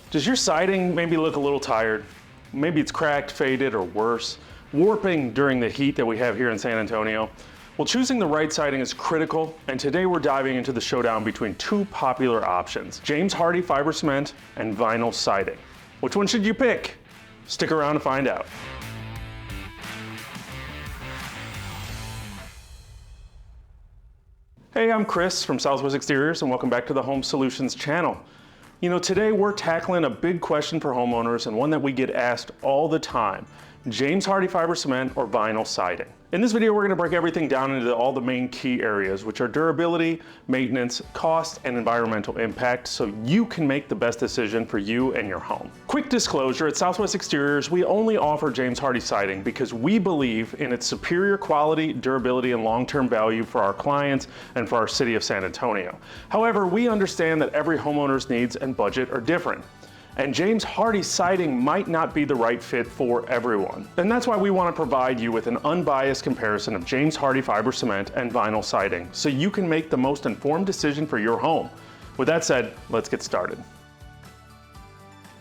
Does your siding maybe look a little tired? Maybe it's cracked, faded, or worse, warping during the heat that we have here in San Antonio? Well, choosing the right siding is critical, and today we're diving into the showdown between two popular options, James Hardie fiber cement and vinyl siding. Which one should you pick? Stick around to find out. Hey, I'm Chris from Southwest Exteriors, and welcome back to the Home Solutions channel. You know, today we're tackling a big question for homeowners and one that we get asked all the time: James Hardie fiber cement or vinyl siding? In this video, we're going to break everything down into all the main key areas, which are durability, maintenance, cost, and environmental impact, so you can make the best decision for you and your home. Quick disclosure, at Southwest Exteriors, we only offer James Hardie siding because we believe in its superior quality, durability, and long-term value for our clients and for our city of San Antonio. However, we understand that every homeowner's needs and budget are different, and James Hardie siding might not be the right fit for everyone. And that's why we want to provide you with an unbiased comparison of James Hardie fiber cement and vinyl siding, so you can make the most informed decision for your home. With that said, let's get started.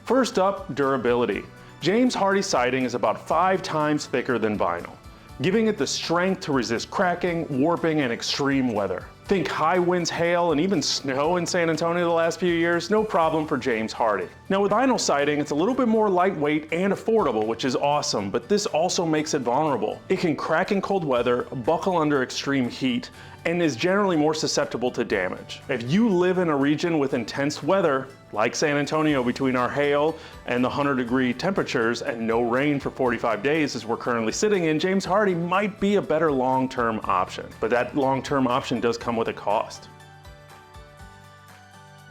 First up, durability. James Hardie siding is about 5 times thicker than vinyl, giving it the strength to resist cracking, warping, and extreme weather. Think high winds, hail, and even snow in San Antonio the last few years, no problem for James Hardie. Now with vinyl siding, it's a little bit more lightweight and affordable, which is awesome, but this also makes it vulnerable. It can crack in cold weather, buckle under extreme heat, and is generally more susceptible to damage. If you live in a region with intense weather, like San Antonio, between our hail and the 100-degree temperatures and no rain for 45 days as we're currently sitting in, James Hardie might be a better long-term option. But that long-term option does come with a cost.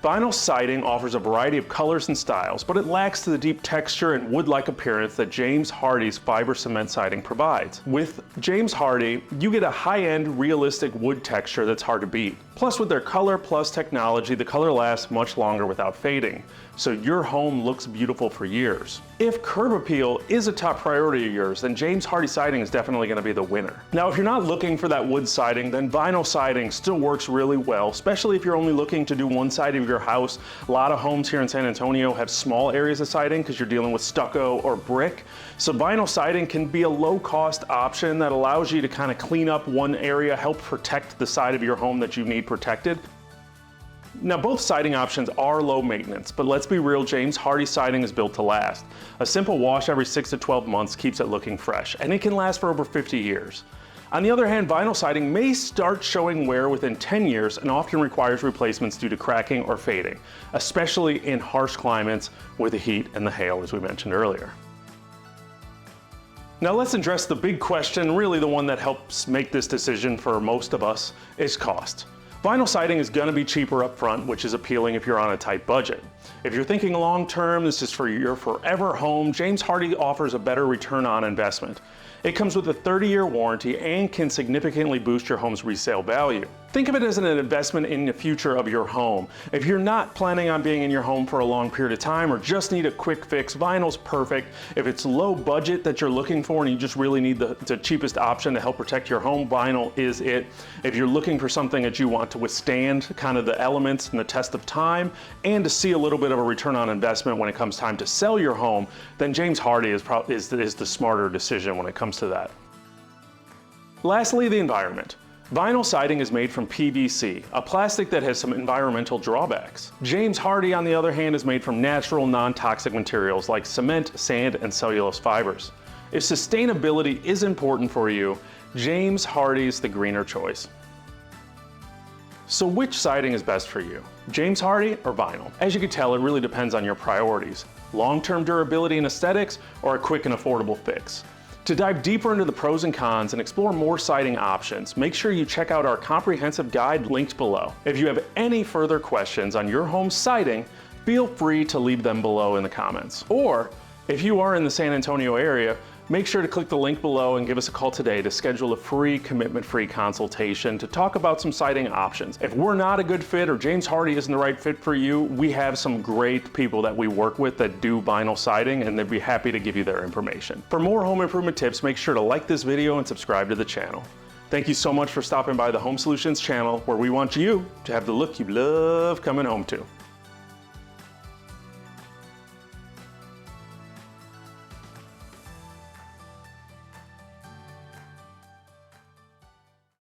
Vinyl siding offers a variety of colors and styles, but it lacks the deep texture and wood-like appearance that James Hardie's fiber cement siding provides. With James Hardie, you get a high-end, realistic wood texture that's hard to beat. Plus, with their Color Plus technology, the color lasts much longer without fading, so your home looks beautiful for years. If curb appeal is a top priority of yours, then James Hardie siding is definitely going to be the winner. Now, if you're not looking for that wood siding, then vinyl siding still works really well, especially if you're only looking to do one side of your house. A lot of homes here in San Antonio have small areas of siding because you're dealing with stucco or brick. So vinyl siding can be a low-cost option that allows you to kind of clean up one area, help protect the side of your home that you need protected. Now, both siding options are low maintenance, but let's be real, James Hardie siding is built to last. A simple wash every 6 to 12 months keeps it looking fresh, and it can last for over 50 years. On the other hand, vinyl siding may start showing wear within 10 years and often requires replacements due to cracking or fading, especially in harsh climates with the heat and the hail, as we mentioned earlier. Now let's address the big question, really the one that helps make this decision for most of us, is cost. Vinyl siding is going to be cheaper up front, which is appealing if you're on a tight budget. If you're thinking long term, this is for your forever home, James Hardie offers a better return on investment. It comes with a 30-year warranty and can significantly boost your home's resale value. Think of it as an investment in the future of your home. If you're not planning on being in your home for a long period of time or just need a quick fix, vinyl's perfect. If it's low budget that you're looking for and you just really need the cheapest option to help protect your home, vinyl is it. If you're looking for something that you want to withstand kind of the elements and the test of time and to see a little bit of a return on investment when it comes time to sell your home, then James Hardie is the smarter decision when it comes to that. Lastly, the environment. Vinyl siding is made from PVC, a plastic that has some environmental drawbacks. James Hardie, on the other hand, is made from natural, non-toxic materials like cement, sand, and cellulose fibers. If sustainability is important for you, James Hardie is the greener choice. So which siding is best for you? James Hardie or vinyl? As you can tell, it really depends on your priorities: long-term durability and aesthetics, or a quick and affordable fix. To dive deeper into the pros and cons and explore more siding options, make sure you check out our comprehensive guide linked below. If you have any further questions on your home's siding, feel free to leave them below in the comments. Or if you are in the San Antonio area, make sure to click the link below and give us a call today to schedule a free, commitment-free consultation to talk about some siding options. If we're not a good fit or James Hardie isn't the right fit for you, we have some great people that we work with that do vinyl siding, and they'd be happy to give you their information. For more home improvement tips, make sure to like this video and subscribe to the channel. Thank you so much for stopping by the Home Solutions channel, where we want you to have the look you love coming home to.